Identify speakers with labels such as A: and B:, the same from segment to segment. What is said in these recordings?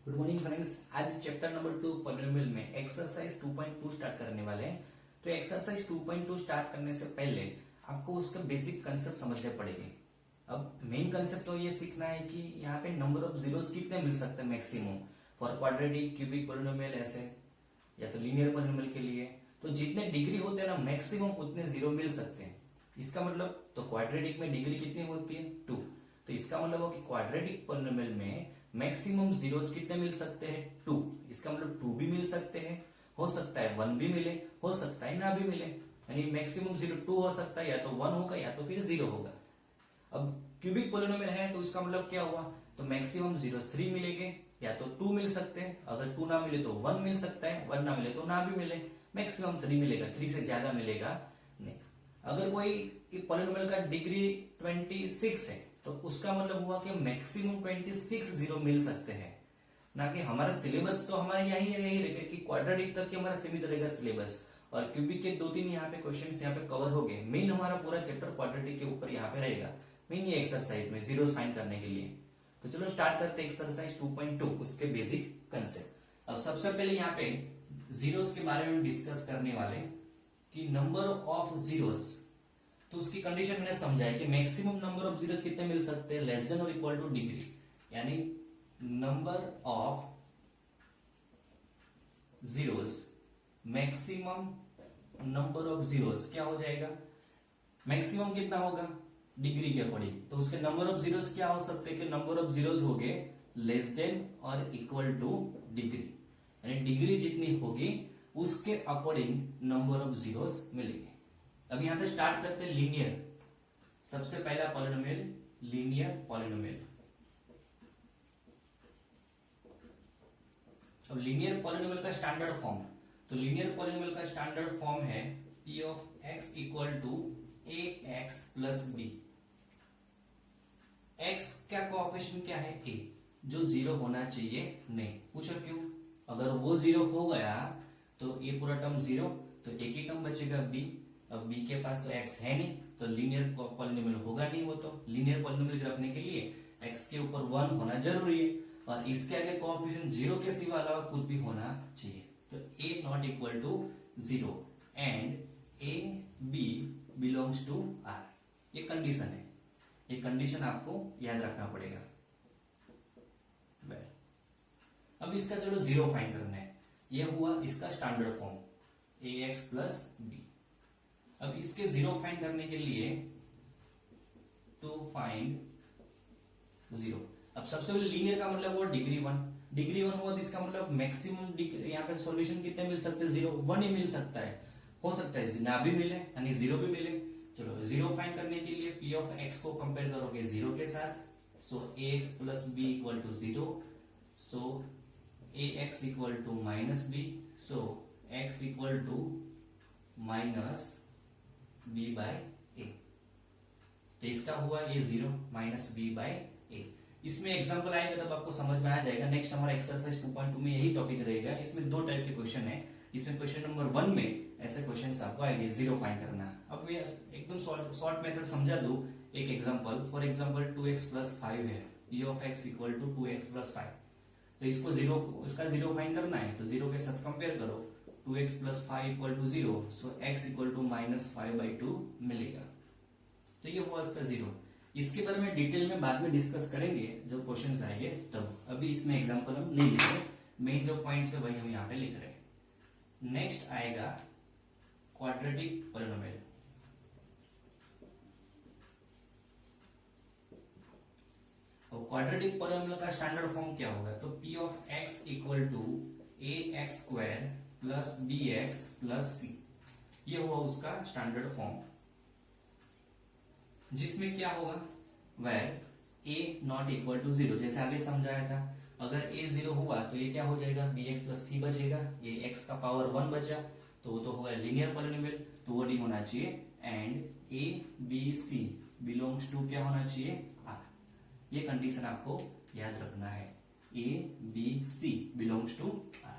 A: Good morning friends. आज chapter number 2 polynomial में exercise 2.2 start करने वाले हैं। तो एक्सरसाइज 2.2 स्टार्ट करने से पहले आपको उसका बेसिक कंसेप्ट समझने पड़ेंगे। अब मेन कंसेप्ट तो ये सीखना है कि यहाँ पे नंबर ऑफ जीरोस कितने मिल सकते हैं maximum for quadratic, cubic polynomial ऐसे, या तो लीनियर पॉलिनोमियल के लिए। तो जितने डिग्री होते हैं ना मैक्सिमम उतने जीरो मिल सकते हैं। इसका मतलब तो क्वाड्रेटिक में डिग्री कितनी होती है 2। तो इसका मतलब हो कि क्वाड्रेटिक पॉलिनोमियल में मैक्सिमम जीरोस कितने मिल सकते हैं 2। इसका मतलब 2 भी मिल सकते हैं, हो सकता है 1 भी मिले, हो सकता है ना भी मिले। यानी मैक्सिमम जीरो 2 हो सकता है, या तो 1 होगा या तो फिर 0 होगा। अब क्यूबिक पॉलिनोमियल है तो इसका मतलब क्या हुआ, तो मैक्सिमम जीरोस 3 मिलेंगे, या तो 2 मिल सकते हैं। अगर 2 ना मिले तो 1 मिल सकता है, 1 ना मिले तो ना भी मिले। मैक्सिमम 3 मिलेगा, 3 से ज्यादा मिलेगा नहीं। अगर कोई पॉलिनोमियल का डिग्री 26 है तो उसका मतलब हुआ कि मैक्सिमम 26 जीरो मिल सकते हैं। ना कि हमारा सिलेबस तो हमारा यही रहेगा कि क्वाड्रेटिक तक हमारा सीमित रहेगा सिलेबस, और क्यूबिक के 2-3 यहाँ पे क्वेश्चंस यहाँ पे कवर हो गए। मेन हमारा पूरा चैप्टर क्वाड्रेटिक के ऊपर यहाँ पे रहेगा। मेन ये एक्सरसाइज में जीरोस फाइंड करने के लिए। तो चलो स्टार्ट करते हैं एक्सरसाइज 2.2 उसके बेसिक कंसेप्ट। अब सबसे पहले यहाँ पे जीरोस के बारे में डिस्कस करने वाले कि नंबर ऑफ जीरोस। तो उसकी कंडीशन मैंने समझाया कि मैक्सिमम नंबर ऑफ जीरोस कितने मिल सकते हैं, लेस देन और इक्वल टू डिग्री। यानी number of zeros, maximum number of zeros क्या हो जाएगा, मैक्सिमम कितना होगा डिग्री के अकॉर्डिंग। तो उसके नंबर ऑफ जीरोस क्या हो सकते हैं कि नंबर ऑफ जीरोस हो गए लेस देन और इक्वल टू डिग्री। यानी डिग्री जितनी होगी उसके अकॉर्डिंग नंबर ऑफ जीरोस मिलेंगे। अब यहां से स्टार्ट करते हैं लीनियर। सबसे पहला पॉलिनोमियल लीनियर पॉलिनोमियल। अब लीनियर पॉलिनोमियल का स्टैंडर्ड फॉर्म, तो लीनियर पॉलिनोमियल का स्टैंडर्ड फॉर्म है p of x equal to ax plus b। x का कोएफिशिएंट क्या है a, जो 0 होना चाहिए नहीं। पूछो क्यों, अगर वो 0 हो गया तो ये पूरा टर्म 0, तो एक ही टर्म बचेगा b। अब b के पास तो x है नहीं, तो लीनियर पॉलिनोमियल होगा नहीं। वो तो लीनियर पॉलिनोमियल रखने के लिए x के ऊपर 1 होना जरूरी है, और इसके आगे कोएफिशिएंट 0 के सिवा अलावा कुछ भी होना चाहिए। तो a not equal to 0 and a b belongs to r। ये कंडीशन है, ये कंडीशन आपको याद रखना पड़ेगा। अब इसका चलो 0 फाइंड करना है। ये हुआ इसका standard form ax plus b। अब इसके 0 फाइंड करने के लिए टू फाइंड 0। अब सबसे पहले लीनियर का मतलब वो डिग्री 1। डिग्री 1 हुआ तो इसका मतलब मैक्सिमम यहाँ पे सॉल्यूशन कितने मिल सकते हैं, 0 1 ही मिल सकता है। हो सकता है ना भी मिले यानी 0 भी मिले। चलो 0 फाइंड करने के लिए p ऑफ x को कंपेयर करोगे 0 के साथ, so ax plus b equal to 0, so ax equal to minus b, so x equal to minus b by a। तो इसका हुआ ये 0 माइनस b बाय a। इसमें एग्जांपल आएगा तब आपको समझ में आ जाएगा। नेक्स्ट हमारा एक्सरसाइज 2.2 में यही टॉपिक रहेगा। इसमें 2 टाइप के क्वेश्चन है। इसमें क्वेश्चन नंबर 1 में ऐसे क्वेश्चन आपको आएंगे 0 फाइंड करना। अब मैं एकदम शॉर्ट मेथड समझा दूं। एक example, for example 2x plus 5 है, p of x equal to 2x plus 5। तो इसको 0 इसका 0 फाइंड करना है, तो 0 के साथ कंपेयर करो, 2x plus 5 equal to 0, so x equal to minus 5/2 मिलेगा। तो ये हुआ इसका 0। इसके बारे में डिटेल में बाद में डिस्कस करेंगे जब क्वेश्चंस आएंगे तब। अभी इसमें एग्जांपल हम नहीं लिख रहे, मेन जो पॉइंट्स है वही हम यहाँ पे लिख रहे हैं। नेक्स्ट आएगा क्वाड्रेटिक पॉलिनोमियल। और क्वाड्रेटिक पॉलिनोमियल का स्टैंडर्ड फॉर्म क्या होगा, तो p of x equal to ax square plus bx plus c। ये हुआ उसका स्टैंडर्ड फॉर्म, जिसमें क्या होगा where a not equal to 0, जैसे आगे समझाया था। अगर a 0 हुआ तो ये क्या हो जाएगा, bx प्लस c बचेगा। ये x का पावर 1 बचा, तो वो तो होगा लीनियर पॉलिनोमियल, तो वो नहीं होना चाहिए। And a b c belongs to क्या होना चाहिए, r। ये कंडीशन आपको याद रखना है, a b c belongs to r।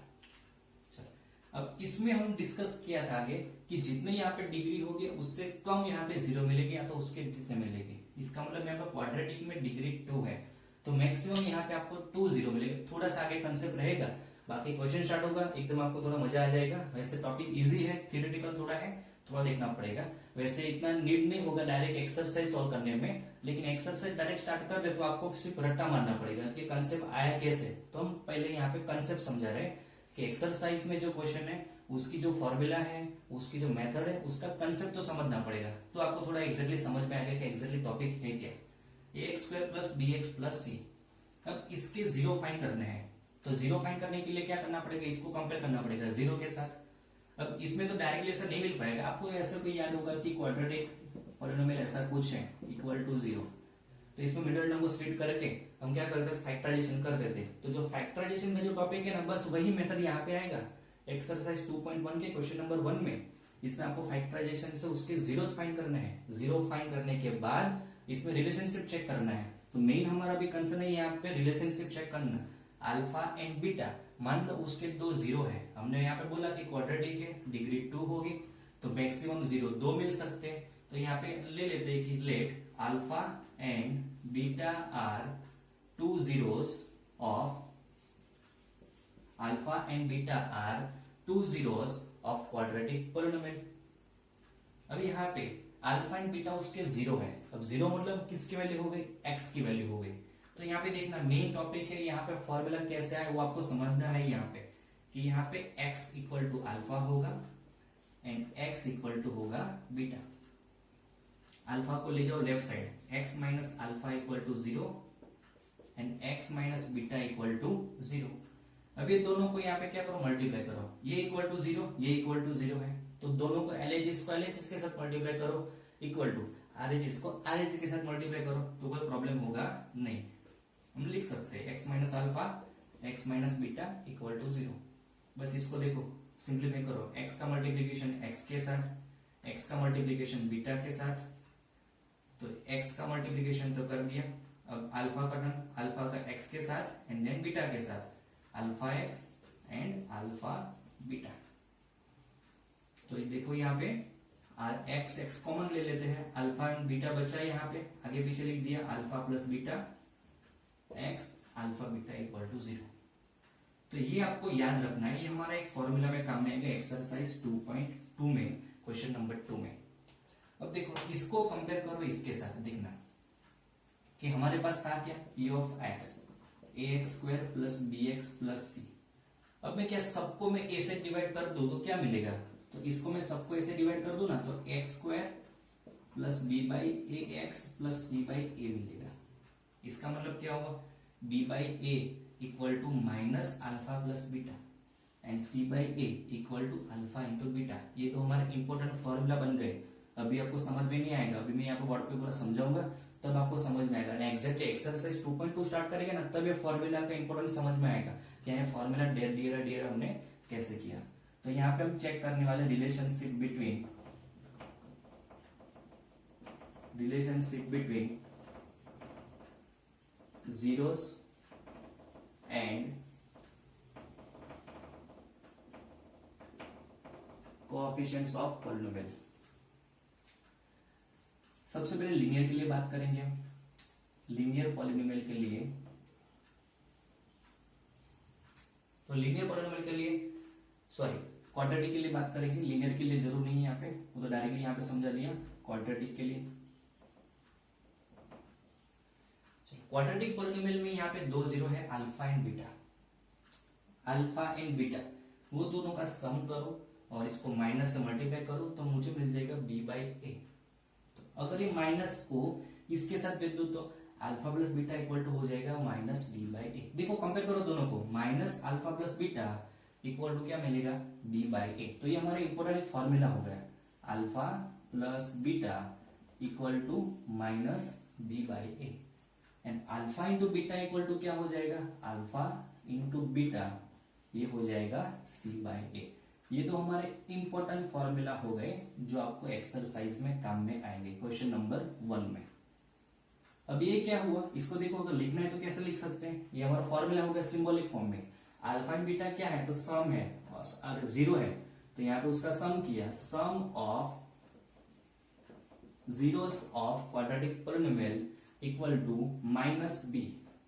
A: अब इसमें हम डिस्कस किया था आगे कि जितने यहाँ पे डिग्री होगी उससे कम यहाँ पे 0 मिलेगी, या तो उसके जितने मिलेंगे। इसका मतलब यहाँ पर क्वाड्रेटिक में डिग्री 2 है, तो मैक्सिमम यहाँ पे आपको 2 0 मिलेगा। थोड़ा सा आगे कंसेप्ट रहेगा, बाकी क्वेश्चन स्टार्ट होगा एकदम आपको थोड़ा मजा आ जाएगा। वैसे टॉपिक इजी है, थियोरेटिकल थोड़ा है, थोड़ा देखना पड़ेगा। वैसे इतना नीड नहीं होगा डायरेक्ट एक्सरसाइज सॉल्व करने में, लेकिन एक्सरसाइज डायरेक्ट स्टार्ट कर दे तो आपको सिर्फ रट्टा मारना पड़ेगा कि कंसेप्ट आया कैसे। तो हम पहले यहाँ पे कंसेप्ट समझा रहे हैं कि एक्सरसाइज में जो क्वेश्चन है उसकी जो फॉर्मूला है, उसकी जो मेथड है, उसका कंसेप्ट तो समझना पड़ेगा, तो आपको थोड़ा एक्जेक्टली समझ में आएगा कि एक्जेक्टली टॉपिक है क्या। ax square plus B X plus C. अब इसके जीरो फाइंड करने हैं, तो जीरो फाइंड करने के लिए क्या करना पड़ेगा, इसको कंपेयर करना पड़ेगा जीरो के साथ। अब इसमें तो डायरेक्टली ऐसा नहीं मिल पाएगा आपको, ऐसा कोई याद होगा कि क्वाड्रेटिक पॉलिनोमियल ऐसा कुछ है इक्वल टू जीरो, तो इसमें मिडिल टर्म को स्प्लिट करके हम क्या करते थे, फैक्टराइजेशन कर देते। तो जो फैक्टराइजेशन का जो टॉपिक है ना, बस वही मेथड यहाँ पे आएगा। एक्सरसाइज 2.1 के क्वेश्चन नंबर 1 में इसमें आपको फैक्टराइजेशन से उसके जीरोस फाइंड करने हैं। जीरो फाइंड करने के बाद इसमें रिलेशनशिप चेक करना है। तो मेन हमारा भी कंसर्न है यहाँ पे रिलेशनशिप चेक करना, अल्फा एंड बीटा। मान लो उसके दो जीरो है, हमने यहाँ पे बोला कि क्वाड्रेटिक है, डिग्री 2 होगी, तो मैक्सिमम जीरो 2 मिल सकते हैं। तो यहाँ पे ले लेते हैं कि let alpha and beta are two zeros of alpha and beta are two zeros of quadratic polynomial. अब यहाँ पे अल्फा एंड बीटा उसके जीरो है। अब जीरो मतलब किसकी वैल्यू हो गई, एक्स की वैल्यू हो गई। तो यहाँ पे देखना मेन टॉपिक है, यहाँ पे फॉर्मूला कैसे है वो आपको समझना है यहाँ पे, कि यहाँ पे x इक्वल टू अल्फा होगा एंड x इक्वल टू होगा बीटा। अल्फा को ले जाओ left side, x minus alpha equal to zero and x minus beta equal to zero. अब ये दोनों को यहाँ पे क्या करो, मल्टीप्लाई करो, ये इक्वल टू जीरो, ये इक्वल टू जीरो है, तो दोनों को LHS को LHS के साथ मल्टीप्लाई करो, इक्वल टू RHS को RHS के साथ मल्टीप्लाई करो, तो कोई प्रॉब्लम होगा नहीं। हम लिख सकते हैं x minus alpha x minus beta equal to zero. बस इसको देखो, सिंप्लीफाई करो, x का मल्टीप्लीकेशन x के साथ, x का मल्टीप्लीकेशन बीटा के साथ, तो x का मल्टीप्लीकेशन तो कर दिया। अब अल्फा का टर्म, अल्फा का x के साथ एंड देन बीटा के साथ, alpha x and alpha beta. तो ये देखो यहाँ पे x कॉमन ले लेते हैं, अल्फा एंड बीटा बचा यहाँ पे, आगे पीछे लिख दिया alpha plus beta x alpha beta equal to zero. तो ये आपको याद रखना है, ये हमारा एक फॉर्मूला में काम में आएगा एक्सरसाइज 2.2 में, क्वेश्चन नंबर 2 में। अब देखो इसको कंपेयर करो इसके साथ, देखना कि हमारे पास था क्या, e of x ax square plus bx plus c। अब मैं क्या सबको मैं a से डिवाइड कर दूं तो क्या मिलेगा, तो इसको मैं सबको a से डिवाइड कर दूं ना, तो x square plus b by a x plus c by a मिलेगा। इसका मतलब क्या होगा, b by a equal to minus alpha plus beta and c by a equal to alpha into beta. ये तो हमारे इंपॉर्टेंट फॉर्मूला बन गए। अभी आपको समझ में नहीं आएगा, अभी मैं यहाँ पे बोर्ड पे पूरा समझाऊंगा तब आपको समझ में आएगा। एग्जैक्टली एक्सरसाइज 2.2 स्टार्ट करेगा ना, तब ये फॉर्मूला का इंपॉर्टेंस समझ में आएगा कि ये फॉर्मूला डियर हमने कैसे किया। तो यहाँ पे हम चेक करने वाले relationship between zeros and coefficients of polynomial। सबसे पहले लीनियर के लिए बात करेंगे हम, लीनियर पॉलिनोमियल के लिए। तो लीनियर पॉलिनोमियल के लिए सॉरी क्वाड्रेटिक के लिए बात करेंगे, लीनियर के लिए जरूर नहीं है यहाँ पे, वो तो डायरेक्टली यहाँ पे समझा दिया। क्वाड्रेटिक के लिए, क्वाड्रेटिक पॉलिनोमियल में यहाँ पे दो जीरो है, alpha and beta. Alpha and beta वो दोनों का सम करो और इसको माइनस से मल्टीप्लाई करो तो मुझे मिल जाएगा b बाई ए। तो अगर ये माइनस को इसके साथ भेज दो तो alpha plus beta equal to हो जाएगा माइनस b बाई ए। देखो कंपेयर करो दोनों को, minus alpha plus beta equal to क्या मिलेगा, b बाई ए। तो ये हमारा इंपॉर्टेंट एक फॉर्मूला हो गया, alpha plus beta equal to minus b by a and alpha into beta equal to क्या हो जाएगा, अल्फा इंटू बीटा, ये हो जाएगा c बाई ए। ये तो हमारे इंपॉर्टेंट फॉर्मूला हो गए जो आपको एक्सरसाइज में काम में आएंगे क्वेश्चन नंबर 1 में। अब ये क्या हुआ, इसको देखो अगर लिखना है तो कैसे लिख सकते हैं, ये हमारा फॉर्मूला हो गया सिंबॉलिक फॉर्म में। अल्फा एंड बीटा क्या है, तो सम है और जीरो है, तो यहाँ पे उसका सम किया, sum of zeros of quadratic polynomial equal to minus B.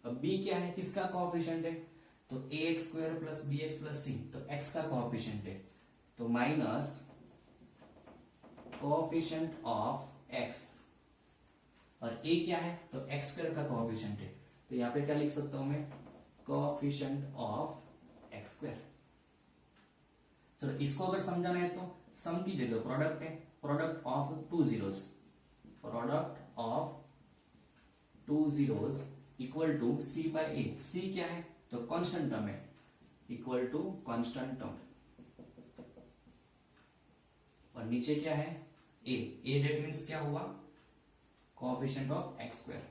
A: अब b क्या है, किसका कोएफिशिएंट है, तो ax square plus bx plus c, तो x का कोएफिशिएंट है, तो माइनस कोएफिशिएंट ऑफ x, और a क्या है, तो x स्क्वायर का कोएफिशिएंट है, तो यहाँ पे क्या लिख सकता हूं मैं, कोएफिशिएंट ऑफ x स्क्वायर। चलो इसको अगर समझाना है तो सम की जगह प्रोडक्ट है, product of two zeros, product of two zeros equal to c by a, c क्या है, तो कांस्टेंट टर्म है, इक्वल टू कांस्टेंट टर्म, और नीचे क्या है, a दैट मीन्स क्या हुआ, कोएफिशिएंट ऑफ x स्क्वायर।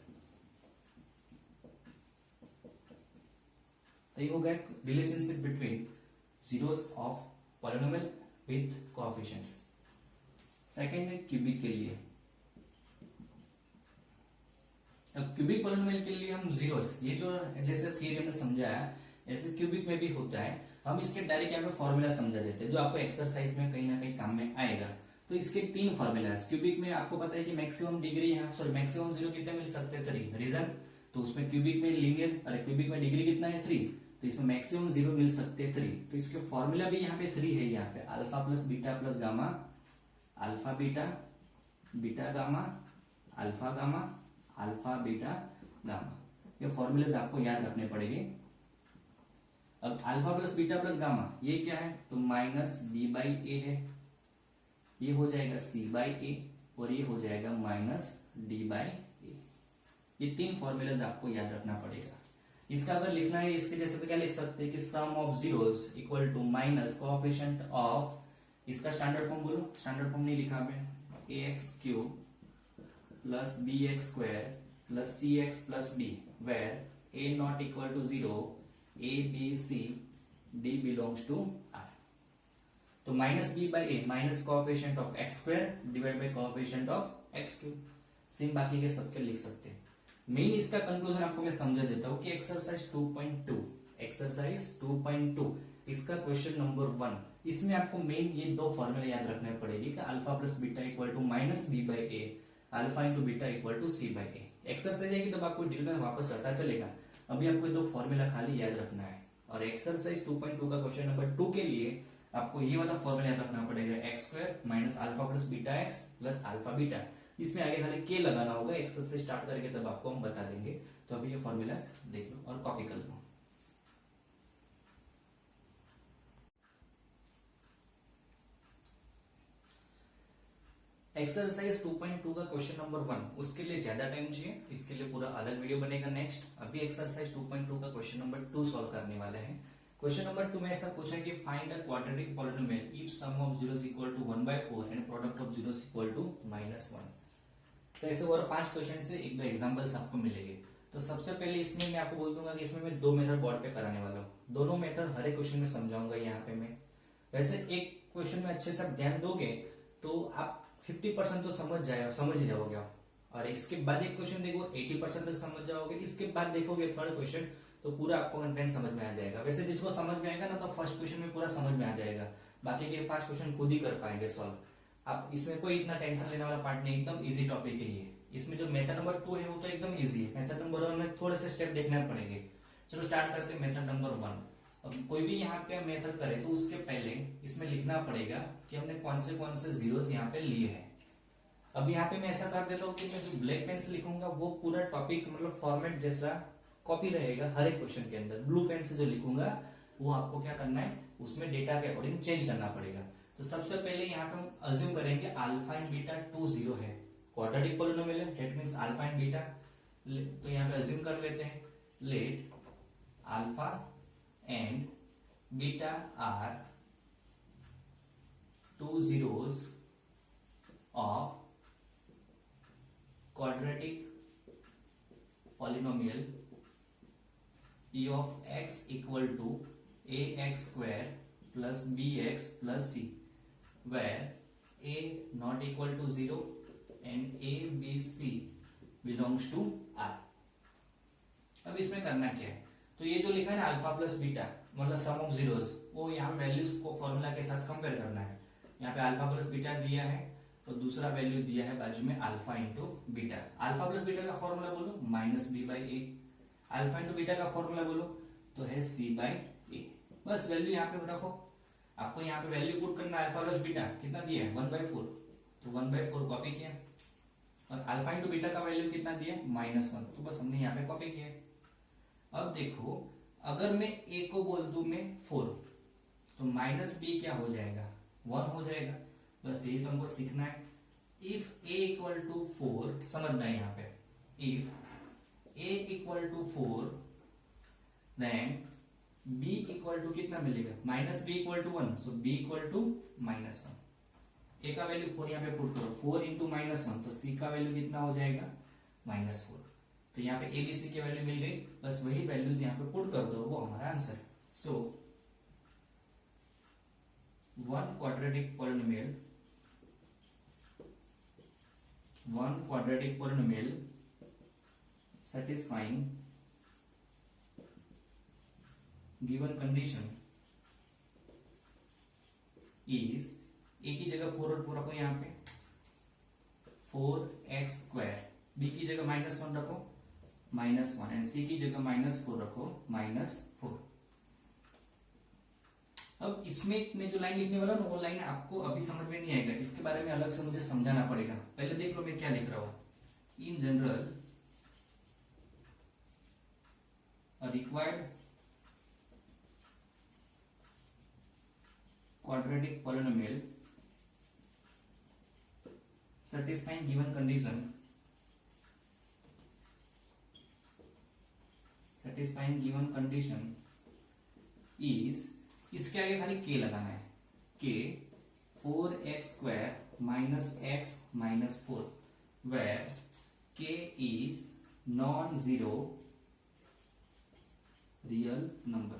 A: तो ये हो गया relationship between zeros of polynomial with coefficients. Second है क्यूबिक के लिए। अब क्यूबिक पॉलिनोमियल के लिए हम जीरोस, ये जो जैसे थ्योरम में समझाया ऐसे क्यूबिक में भी होता है, हम इसके डायरेक्ट यहाँ पे फॉर्मूला समझा देते हैं जो आपको एक्सरसाइज में कहीं ना कहीं काम में आएगा। तो इसके तीन फॉर्मूला है क्यूबिक में, आपको पता है कि मैक्सिमम डिग्री है, सॉरी मैक्सिमम जीरो कितने मिल सकते हैं, 3, रीजन, तो उसमें क्यूबिक में लीनियर, अरे क्यूबिक में डिग्री कितना है, 3, तो इसमें मैक्सिमम जीरो मिल सकते हैं 3, तो इसके फॉर्मूला भी यहाँ पे 3 है, यहाँ पे alpha plus gamma, alpha beta, beta gamma, alpha gamma, alpha beta gamma, ये फॉर्मूलेज आपको याद रखने पड़ेंगे। अब अल्फा प्लस गामा ये क्या है, तो माइनस बी बाई ए है, ये हो जाएगा सी बाई ए, और ये हो जाएगा माइनस डी बाई ए। ये तीन फॉर्मूलेज आपको याद रखना पड़ेगा। इसका अगर लिखना है इसके जैसे तो क्या लिख सकते हैं कि sum of zeros equal to minus coefficient of, इसका स्टैंडर्ड फॉर्म बोलो, स्टैंडर्ड फॉर्म नहीं लिखा मैं, A X cube plus B X square plus C X plus D, where A not equal to 0, A B C D belongs to R. तो minus B by A minus coefficient of X square divide by coefficient of X cube, same बाकी के सबके लिख सकते हैं। Main इसका conclusion आपको मैं समझा देता हूं कि एक्सरसाइज 2.2, एक्सरसाइज 2.2 इसका क्वेश्चन नंबर 1, इसमें आपको मेन ये दो फॉर्मूले याद रखने पड़ेगी कि alpha plus beta equal to minus B by a, alpha into beta equal to c by a. Exercise आएगी तब आपको डिटेल में वापस पता चलेगा, अभी आपको ये दो फॉर्मूला खाली याद रखना है। और एक्सरसाइज 2.2 का क्वेश्चन नंबर 2 के लिए आपको ये वाला फॉर्मूला याद रखना पड़ेगा, x square minus alpha plus beta x plus alpha beta, इसमें आगे खाली के लगाना होगा, एक्सरसाइज स्टार्ट करके तब आपको हम बता देंगे। तो अभी ये फॉर्मूला देख लो और कॉपी कर लो। एक्सरसाइज 2.2 का क्वेश्चन नंबर 1, उसके लिए ज्यादा टाइम चाहिए, इसके लिए पूरा अलग वीडियो बनेगा नेक्स्ट। अभी एक्सरसाइज 2.2 का क्वेश्चन नंबर 2 सॉल्व करने वाले हैं। क्वेश्चन नंबर 2 में ऐसा पूछा है कि find a quadratic polynomial if sum of zeros equal to 1/4 and product of zeros equal to -1। तो ऐसे और 5 क्वेश्चन से एक दो एग्जांपल्स आपको मिलेंगे। तो सबसे पहले इसमें मैं आपको बोल दूंगा कि इसमें मैं 2 मेथड बोर्ड पे कराने वाला हूँ, दोनों मेथड हर एक क्वेश्चन में समझाऊंगा यहाँ पे मैं। वैसे एक क्वेश्चन में अच्छे से ध्यान दोगे तो आप 50% तो समझ ही जाओगे आप, और इसके बाद एक क्वेश्चन देखो 80% तक समझ जाओगे, इसके बाद देखोगे थर्ड क्वेश्चन तो पूरा आपको कंटेंट समझ में आ जाएगा। वैसे जिसको समझ में आएगा ना तो फर्स्ट क्वेश्चन में पूरा समझ में आ जाएगा, बाकी के 5 क्वेश्चन खुद ही कर पाएंगे सॉल्व। आप इसमें कोई इतना टेंशन लेने वाला पार्ट नहीं, एकदम इजी टॉपिक है ये। इसमें जो मेथड नंबर 2 है वो तो एकदम इजी है, मेथड नंबर 1 में थोड़े से स्टेप देखने पड़ेंगे। चलो स्टार्ट करते हैं मेथड नंबर 1। अब कोई भी यहाँ पे मेथड करे तो उसके पहले इसमें लिखना पड़ेगा कि हमने कौन से जीरोस यहाँ पे लिए हैं। अब यहाँ पे मैं ऐसा कर देता हूँ कि मैं जो ब्लैक पेन से लिखूंगा वो पूरा टॉपिक मतलब फॉर्मेट जैसा कॉपी रहेगा हर एक क्वेश्चन के अंदर। ब्लू पेन से जो लिखूंगा वो आपको क्या करना है, उसमें डेटा के अकॉर्डिंग चेंज करना पड़ेगा। तो सबसे पहले यहाँ पे हम अज्यूम करेंगे अल्फा एंड बीटा 2 0 है, क्वाड्रेटिक पॉलिनोमियल है, that means alpha and beta. तो यहाँ पे अज्यूम कर लेते हैं, let alpha and beta are 2 zeros of quadratic polynomial e of x equal to ax square plus bx plus c, where a not equal to 0 and a b c belongs to r। अब इसमें करना क्या है, तो ये जो लिखा है ना अल्फा प्लस बीटा मतलब सम ऑफ जीरोस, वो यहाँ वैल्यूज को फॉर्मूला के साथ कंपेयर करना है। यहाँ पे अल्फा प्लस बीटा दिया है तो दूसरा वैल्यू दिया है बाजू में alpha into beta. Alpha plus beta का फॉर्मूला बोलो minus B by a, alpha into beta का फॉर्मूला बोलो तो है सी बाई ए। बस वैल्यू यहाँ पे रखो, आपको यहाँ पे वैल्यू पुट करना है। अल्फा प्लस बीटा कितना दिया है 1/4, तो 1/4 कॉपी किया, और अल्फा इंटू बीटा का वैल्यू कितना दिया -1, तो बस हमने यहाँ पे कॉपी किया। अब देखो अगर मैं a को बोल दूं मैं 4, तो माइनस b क्या हो जाएगा 1 हो जाएगा। बस यही तो हमको सीखना है। इफ a इक्वल टू 4, समझना है यहाँ पे, if a equal to 4 then b equal to कितना मिलेगा -b equal to 1, so b equal to -1। a का वैल्यू 4 यहाँ पे पुट करो, 4 इंटू -1, तो c का वैल्यू कितना हो जाएगा -4। तो यहाँ पे ए बी सी की वैल्यू मिल गई, बस वही वैल्यूज यहाँ पे पुट कर दो, वो हमारा आंसर है। So one quadratic polynomial satisfying given condition is, a की जगह 4 और 4 रखो यहाँ पे 4x², b की जगह -1 रखो -1, एंड c की जगह -4 रखो -4। अब इसमें मैं जो लाइन लिखने वाला हूँ वो लाइन आपको अभी समझ में नहीं आएगा, इसके बारे में अलग से मुझे समझाना पड़ेगा। पहले देख लो मैं क्या लिख रहा हूं। In general required quadratic polynomial satisfying given condition is, इसके आगे खाली k लगाना है, k 4x² x -4 where k is non-zero real number.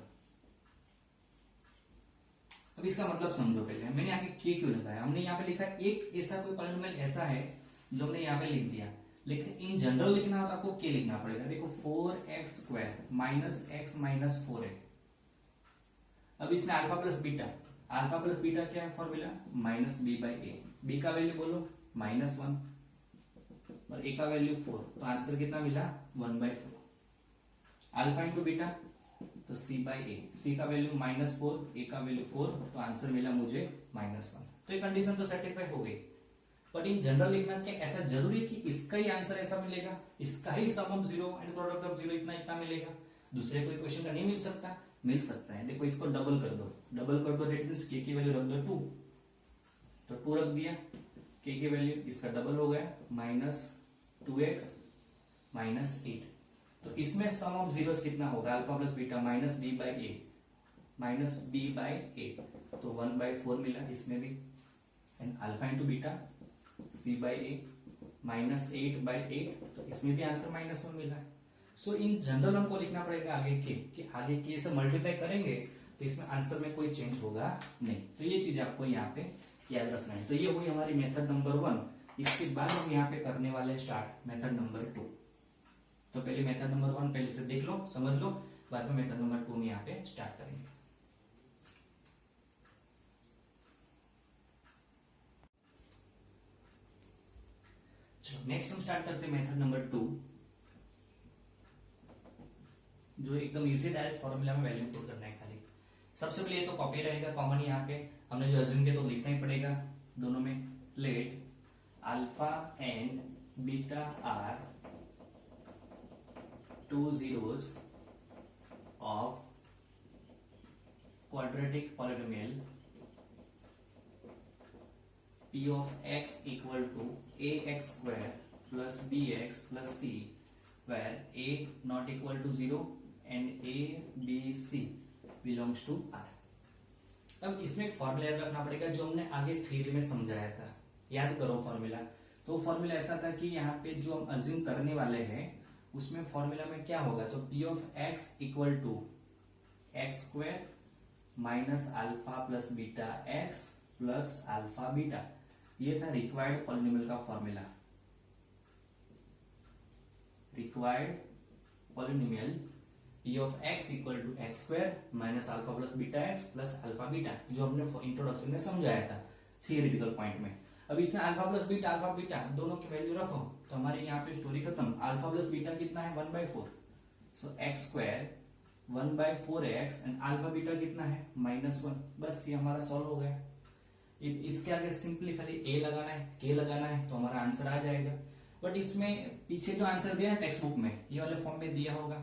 A: अब इसका मतलब समझो। पहले मैंने आगे k क्यों लगाया, हमने यहाँ पे लिखा एक ऐसा कोई पॉलिनोमियल ऐसा है जो हमने यहाँ पे लिख दिया, लेकिन इन जनरल लिखना हो तो आपको k लिखना पड़ेगा। देखो 4x² x -4 है। अब इसमें अल्फा प्लस बीटा क्या है फॉर्मूला -b/a। b का वैल्यू बोलो -1 और a का वैल्यू 4, तो आंसर कितना मिला 1/4। अल्फा इंटू बीटा तो c/a, c का वैल्यू -4, a का वैल्यू 4, तो आंसर मिला मुझे -1। तो ये कंडीशन तो सेटिस्फाई हो गई। बट इन जनरल लिखना क्या ऐसा जरूरी है कि इसका ही आंसर ऐसा मिलेगा, इसका ही सम ऑफ 0 एंड प्रोडक्ट ऑफ 0 इतना मिलेगा, दूसरे कोई क्वेश्चन का नहीं मिल सकता है। देखो इसको डबल कर दो दैट मींस k की वैल्यू रख दो 2, तो 2 रख दिया, k की वैल्यू इसका डबल हो गया -2x -8। तो इसमें सम ऑफ जीरोस कितना होगा अल्फा प्लस बीटा -b/a, तो 1/4 मिला इसमें भी, and alpha into beta c/a -8/8, तो इसमें भी आंसर -1 मिला है। सो इन जनरल हमको लिखना पड़ेगा आगे के, कि आगे के से मल्टीप्लाई करेंगे तो इसमें आंसर में कोई चेंज होगा नहीं। तो ये चीज आपको यहाँ पे याद रखना है। तो ये हुई हमारी मेथड नंबर 1। इसके बाद हम यहाँ पे करने वाले स्टार्ट मेथड नंबर 2। तो पहले मेथड नंबर 1 पहले से देख लो, समझ लो, बाद में मेथड नंबर 2 में यहाँ पे स्टार्ट करेंगे। चलो नेक्स्ट हम स्टार्ट करते हैं मेथड नंबर 2, जो एकदम इजी डायरेक्ट फॉर्मूला में वैल्यू पुट करना है खाली। सबसे पहले ये तो कॉपी रहेगा कॉमन, यहाँ पे हमने जो अज्यूम किया तो लिखना ही पड़ेगा दोनों में। Let alpha and beta are two zeros of quadratic polynomial p of x equal to ax square plus bx plus c where a not equal to 0 and a b c belongs to R। अब इसमें एक formula याद रखना पड़ेगा जो हमने आगे theory में समझाया था, याद करो फॉर्मूला। तो फॉर्मूला ऐसा था कि यहाँ पे जो हम अज्यूम करने वाले हैं उसमें फॉर्मूला में क्या होगा, तो p of x equal to x square minus alpha plus beta x plus alpha beta, ये था रिक्वायर्ड पॉलिनोमियल का formula. Required polynomial p of x equal to x square minus alpha plus beta x plus alpha beta, जो हमने introduction में समझाया था theoretical point में। अब इसमें अल्फा बीटा दोनों की वैल्यू रखो, तो हमारे यहाँ पे स्टोरी खत्म। अल्फा प्लस बीटा कितना है 1/4, so X square 1/4x and alpha beta कितना है -1। बस ये हमारा सॉल्व हो गया। इसके आगे सिंपली खाली a लगाना है, k लगाना है, तो हमारा आंसर आ जाएगा। बट इसमें पीछे जो आंसर दिया ना टेक्स्ट बुक में, ये वाले फॉर्म में दिया होगा।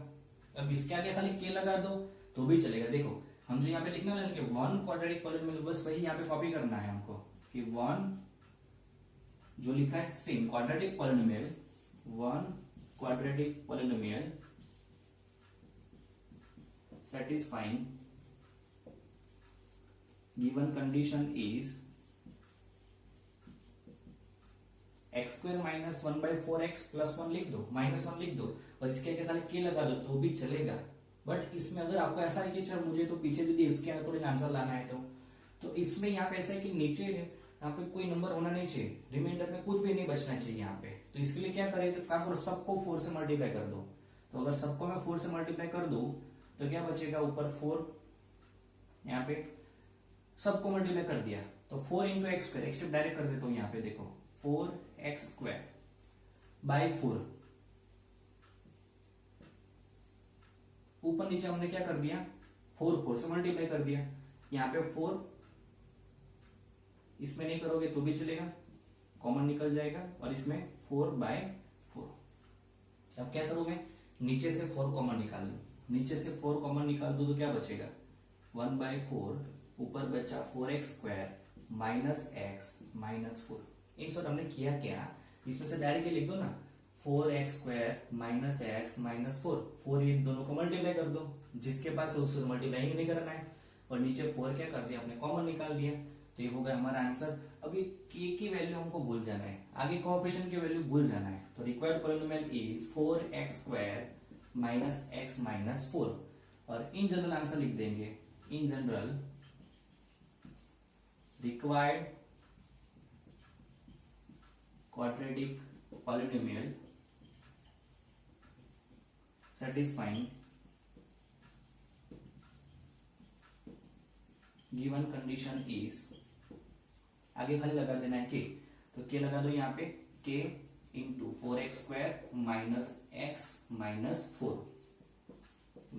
A: अब इसके आगे खाली k लगा दो तो भी चलेगा। देखो हम जो यहाँ पे लिखने वाले हैं 1 क्वाड्रेटिक पॉलिनोमियल, बस वही यहाँ पे कॉपी करना है हमको कि 1 जो लिखा है same quadratic polynomial, 1 quadratic polynomial satisfying given condition is x square minus 1/4x plus 1 लिख दो, -1 लिख दो और इसके आगे खाली k लगा दो तो भी चलेगा। बट इसमें अगर आपको ऐसा है कि चल मुझे तो पीछे भी इसके अकॉर्डिंग आंसर लाना है तो इसमें यहाँ पे ऐसा है कि नीचे यहाँ पे कोई नंबर होना नहीं चाहिए, रिमाइंडर में कुछ भी नहीं बचना चाहिए यहाँ पे। तो इसके लिए क्या करें, तो क्या करो सबको 4 से मल्टीप्लाई कर दो। तो अगर सबको मैं 4 से मल्टीप्लाई कर दूं तो क्या बचेगा, ऊपर 4, यहाँ पे सबको मल्टीप्लाई कर दिया तो 4 इंटू एक्स स्क्वायर, एक स्टेप डायरेक्ट कर देता हूं यहाँ पे। देखो 4x स्क्वायर बाई 4, ऊपर नीचे हमने क्या कर दिया, 4 से मल्टीप्लाई कर दिया। यहाँ पे 4 इसमें नहीं करोगे तो भी चलेगा, कॉमन निकल जाएगा और इसमें 4/4। अब क्या करूं मैं, नीचे से 4 कॉमन निकाल दूं, नीचे से 4 कॉमन निकाल दो तो क्या बचेगा 1/4, ऊपर बचा 4x square minus x minus 4। In short हमने किया क्या, इसमें से डायरेक्टली लिख दो ना, 4x square minus x minus 4 ये दोनों को मल्टीप्लाई कर दो, जिसके पास उसको मल्टीप्लाई नहीं करना है। और नीचे 4 क्या कर दिया, आपने कॉमन निकाल दिया, तो ये हो गया हमारा आंसर। अब ये k की वैल्यू हमको भूल जाना है, आगे कोएफिशिएंट की वैल्यू भूल जाना है। तो required polynomial is 4x square minus x minus 4। और इन जनरल आंसर लिख देंगे, in general required quadratic polynomial satisfying given condition is, आगे खाली लगा देना है k, तो k लगा दो यहाँ पे, k into 4x square minus x minus 4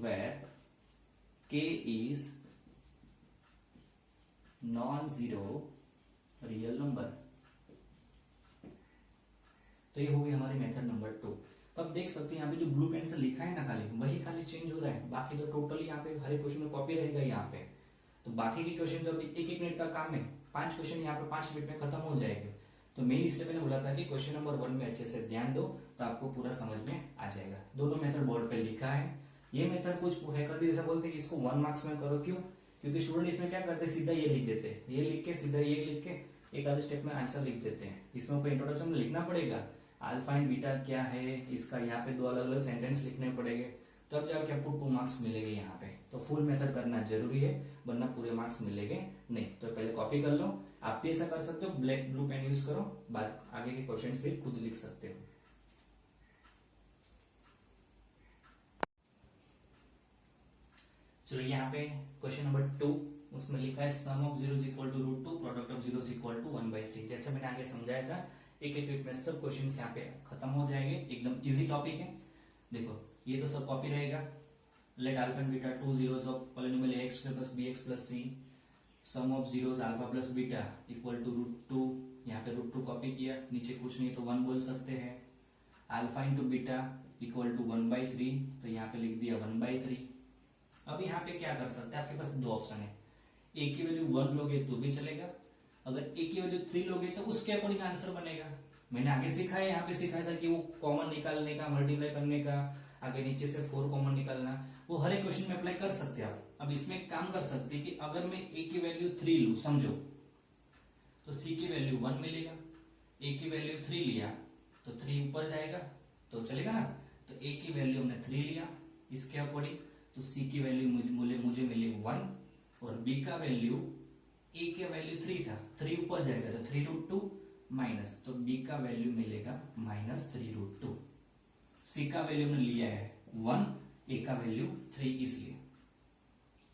A: where k is non-zero real number। तो ये हो गई हमारी मेथड नंबर 2। तो अब देख सकते हैं यहाँ पे जो ब्लू पेन से लिखा है ना खाली वही खाली चेंज हो रहा है, बाकी तो टोटली यहाँ पे हर एक क्वेश्चन में कॉपी रहेगा यहाँ पे। तो बाकी के क्वेश्चन तो अभी 1-1 मिनट का काम है, 5 क्वेश्चन यहाँ पे 5 मिनट में खत्म हो जाएंगे। तो मेन इसलिए मैंने बोला था कि क्वेश्चन नंबर 1 में अच्छे से ध्यान दो तो आपको पूरा समझ में आ जाएगा। दोनों मेथड बोर्ड पे लिखा है। ये मेथड कुछ फैकल्टी जैसा बोलते हैं कि इसको 1 मार्क्स में करो, क्यों, क्योंकि स्टूडेंट इसमें क्या करते हैं, सीधा ये लिख देते हैं, ये लिख के सीधा ये लिख के एक आधे स्टेप में आंसर लिख देते हैं। इसमें ऊपर इंट्रोडक्शन में लिखना पड़ेगा अल्फा एंड बीटा क्या है, इसका यहाँ पे 2 अलग अलग सेंटेंस लिखने पड़ेंगे, तब जाके आपको 2 मार्क्स मिलेंगे यहाँ पे। तो फुल मेथड करना जरूरी है, वरना पूरे मार्क्स मिलेंगे नहीं। तो पहले कॉपी कर लो, आप भी ऐसा कर सकते हो, ब्लैक ब्लू पेन यूज करो, बाद आगे के क्वेश्चंस भी खुद लिख सकते हो। चलो यहाँ पे क्वेश्चन नंबर 2, उसमें लिखा है sum of 0 equal to √2, product of 0 equal to 1/3। जैसे मैंने आगे समझाया था, एक एक में सब क्वेश्चन यहाँ पे खत्म हो जाएंगे, एकदम इजी टॉपिक है। देखो ये तो सब कॉपी रहेगा। Let alpha and beta 2 zeros of polynomial ax square plus bx plus c, सम ऑफ zeros alpha plus beta equal to √2, यहाँ पे √2 कॉपी किया, नीचे कुछ नहीं तो 1 बोल सकते हैं। Alpha into beta equal to 1/3, तो यहाँ पे लिख दिया 1/3। अब यहाँ पे क्या कर सकते हैं, आपके पास 2 ऑप्शन है, a की वैल्यू 1 लोगे तो भी चलेगा, अगर a की वैल्यू 3 लोगे तो उसके अकॉर्डिंग आंसर बनेगा। मैंने आगे सिखाया, यहाँ पे सिखाया था कि वो कॉमन निकालने का, मल्टीप्लाई करने का, आगे नीचे से 4 कॉमन निकालना, वो हर एक क्वेश्चन में अप्लाई कर सकते हैं आप। अब इसमें एक काम कर सकते हैं कि अगर मैं a की वैल्यू 3 लूं, समझो, तो c की वैल्यू 1 मिलेगा, a की वैल्यू 3 लिया तो 3 ऊपर जाएगा तो चलेगा ना। तो a की वैल्यू हमने 3 लिया इसके अकॉर्डिंग, तो c की वैल्यू मुझे मिली 1 और b का वैल्यू, a की वैल्यू 3 था, 3 ऊपर जाएगा तो 3√2 माइनस, तो b का वैल्यू मिलेगा -3√2। c का वैल्यू हमने लिया है 1, a का वैल्यू 3 इसलिए।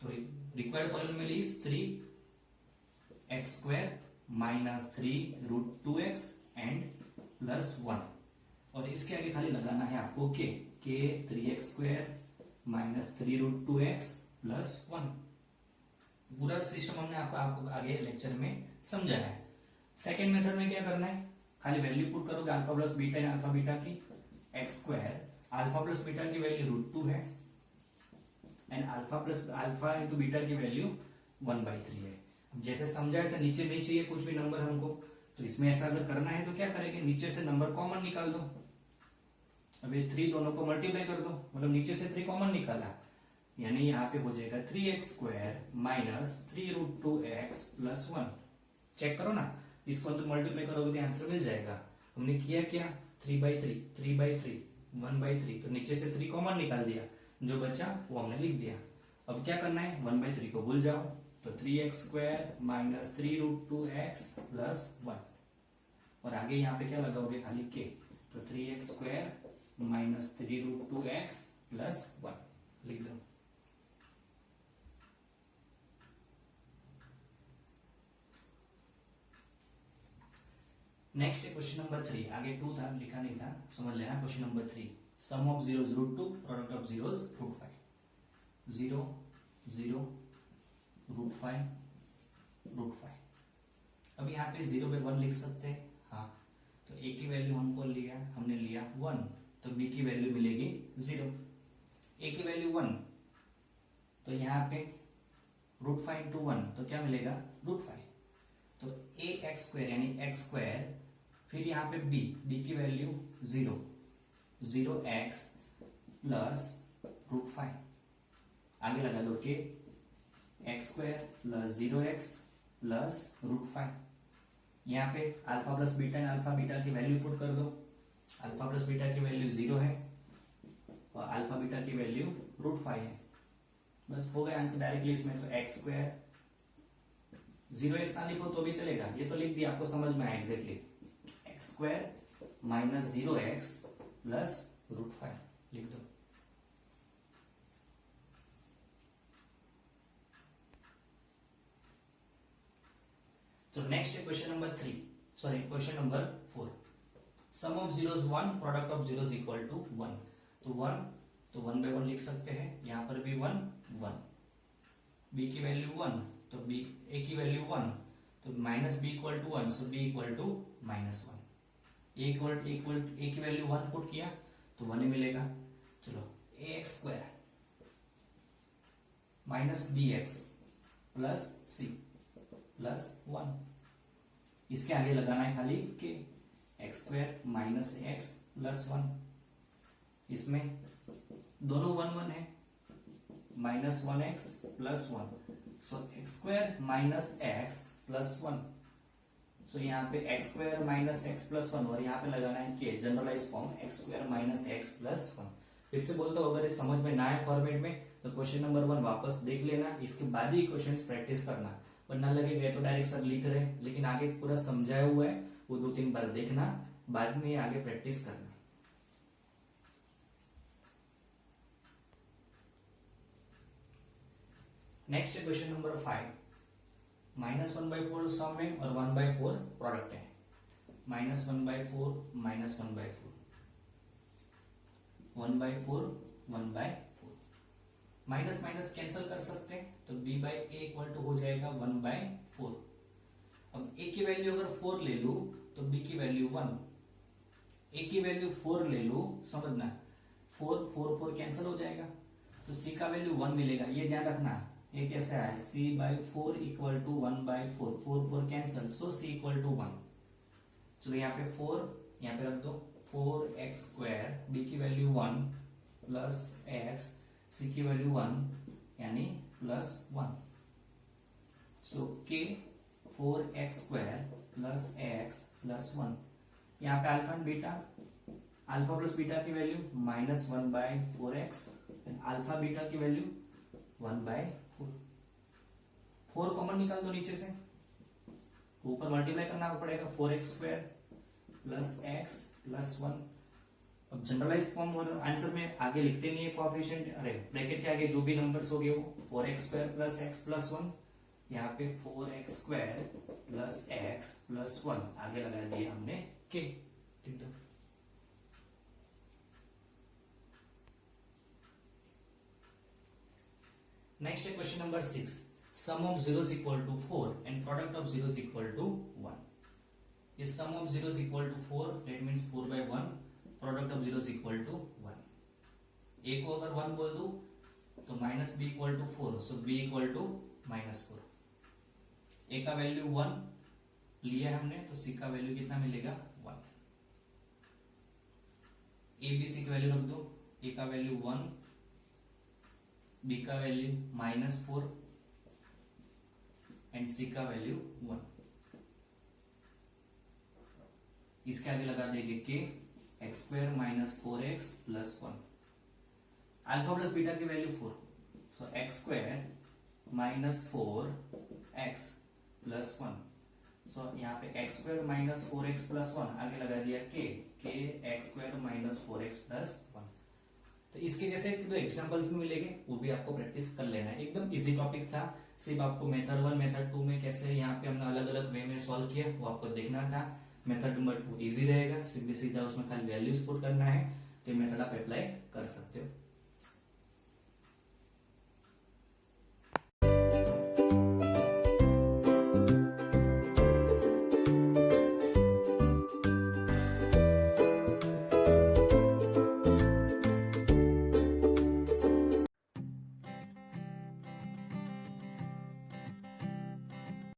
A: तो required polynomial is 3x square minus 3√2x and plus 1। और इसके आगे खाली लगाना है आपको k 3x square minus 3√2x plus 1। पूरा सिस्टम हमने आपको आगे लेक्चर में समझाया है। सेकेंड मेथड में क्या करना है, खाली वैल्यू पुट करोगे अल्फा प्लस बीटा या अल्फा बीटा की, x square alpha plus beta की वैल्यू √2 है एंड अल्फा इंटू बीटा की वैल्यू 1/3 है। जैसे समझाया था नीचे नहीं चाहिए कुछ भी नंबर हमको, तो इसमें ऐसा अगर करना है तो क्या करेंगे, नीचे से नंबर कॉमन निकाल दो। अब ये 3 दोनों को मल्टीप्लाई कर दो, मतलब नीचे से 3 कॉमन निकाला, यानी यहाँ पे हो जाएगा 3x² minus 3√2x plus 1। Check करो ना, इसको तो मल्टीप्लाई करोगे तो आंसर मिल जाएगा। हमने किया क्या, 3/3 3/3 1/3, तो नीचे से 3 कॉमन निकाल दिया, जो बचा वो हमने लिख दिया। अब क्या करना है, 1/3 को भूल जाओ, तो 3x² माइनस 3√2x प्लस 1, और आगे यहाँ पे क्या लगाओगे, खाली k, तो 3x² माइनस 3√2x प्लस 1 लिख दो। नेक्स्ट है क्वेश्चन नंबर 3, आगे 2 था लिखा नहीं था, समझ लेना। Question number 3, sum of zeros √2 product of zeros √5, 0 0 √5 √5। अब यहाँ पे 0 पे 1 लिख सकते हैं, हाँ, तो a की वैल्यू हमने लिया 1, तो b की वैल्यू मिलेगी 0। a की वैल्यू 1, तो यहाँ पे √5 इंटू 1, तो क्या मिलेगा √5, तो ax² यानी x², फिर यहाँ पे b की वैल्यू 0 0x प्लस √5, आगे लगा दो के x² प्लस 0x प्लस √5। यहाँ पे alpha plus beta and alpha beta की वैल्यू पुट कर दो, अल्फा प्लस बीटा की वैल्यू 0 है और अल्फा बीटा की वैल्यू √5 है। बस हो गया आंसर डायरेक्टली इसमें, तो x² 0x ना लिखो तो भी चलेगा, ये तो लिख दिया, आपको समझ में आया exactly, x² minus 0x plus √5 लिख दो। तो नेक्स्ट है question number 4, sum of zeros 1 product of zeros equal to 1, तो 1/1 लिख सकते हैं, यहां पर भी 1 1, b की वैल्यू 1, तो a की वैल्यू 1, तो minus b equal to 1, so b equal to -1, a की वैल्यू 1 पुट किया तो 1 ही मिलेगा। चलो ax² minus bx plus c plus 1, इसके आगे लगाना है खाली k, x² minus x plus 1, इसमें दोनों 1 1 है, माइनस 1x प्लस 1, सो x² माइनस x प्लस 1, सो यहाँ पे x² माइनस x प्लस 1, और यहाँ पे लगाना है k, generalise form x² minus x plus 1। फिर से बोलता हूँ, अगर समझ में ना आए फॉर्मेट में तो क्वेश्चन नंबर 1 वापस देख लेना, इसके बाद ही क्वेश्चंस प्रैक्टिस करना, वरना लगेगा तो डायरेक्ट सर लिख रहे हैं, लेकिन आगे पूरा समझाया हुआ है, वो 2-3 बार देखना, बाद में आगे प्रैक्टिस करना। नेक्स्ट क्वेश्चन नंबर 5, -1/4 सम है और 1/4 प्रोडक्ट है, -1/4 -1/4 1/4 1/4, माइनस माइनस कैंसिल कर सकते हैं, तो b/a इक्वल टू हो जाएगा 1/4। अब a की वैल्यू अगर 4 ले लू तो b की वैल्यू 1, a की वैल्यू 4 ले लू, समझना 4 कैंसिल हो जाएगा, तो c का वैल्यू 1 मिलेगा, ये ध्यान रखना। ये कैसे आया, c/4 equal to 1/4, 4 cancel, so c equal to 1। चलो यहाँ पे 4 यहाँ पे रख दो, 4x², b की वैल्यू 1 प्लस x, c की वैल्यू 1 यानी प्लस 1, सो k 4x² plus x plus 1। यहाँ पे alpha and beta, alpha plus beta की वैल्यू -1/4x, अल्फा बीटा की वैल्यू 1/4, 4 कॉमन निकाल दो नीचे से, ऊपर मल्टीप्लाई करना पड़ेगा, 4x² प्लस x प्लस 1। अब जनरलाइज फॉर्म और आंसर में आगे लिखते नहीं है कोएफिशिएंट, अरे ब्रैकेट के आगे जो भी नंबर्स हो गए वो 4x² प्लस x प्लस 1, यहाँ पे 4x² प्लस x प्लस 1 आगे लगा दिया हमने k, ठीक है। नेक्स्ट है question number 6, sum of zeros equal to 4 and product of zeros equal to 1। ये sum of zeros equal to 4 that means 4/1, product of zeros equal to 1। A को अगर 1 बोल दूं तो minus B equal to 4, so B equal to -4। A का value 1 लिया हमने तो सी का वैल्यू कितना मिलेगा 1। ए बी सी की वैल्यू रख दो, ए का वैल्यू 1, बी का वैल्यू -4 एंड सी का वैल्यू 1। इसके आगे लगा देंगे के x² - 4x + 1। Alpha plus beta की वैल्यू 4, सो x² - 4x + 1। सो यहाँ पे x² - 4x + 1 आगे लगा दिया के x² - 4x + 1। तो इसके जैसे दो एग्जांपल्स भी मिलेंगे, वो भी आपको प्रैक्टिस कर लेना है। एकदम इजी टॉपिक था, सिर्फ आपको मेथड 1 मेथड 2 में कैसे यहाँ पे हमने अलग अलग वे में सॉल्व किया वो आपको देखना था। मेथड नंबर 2 इजी रहेगा, सीधा सीधा उसमें खाली वैल्यूज पुट करना है, तो ये मेथड आप अप्लाई कर सकते हो।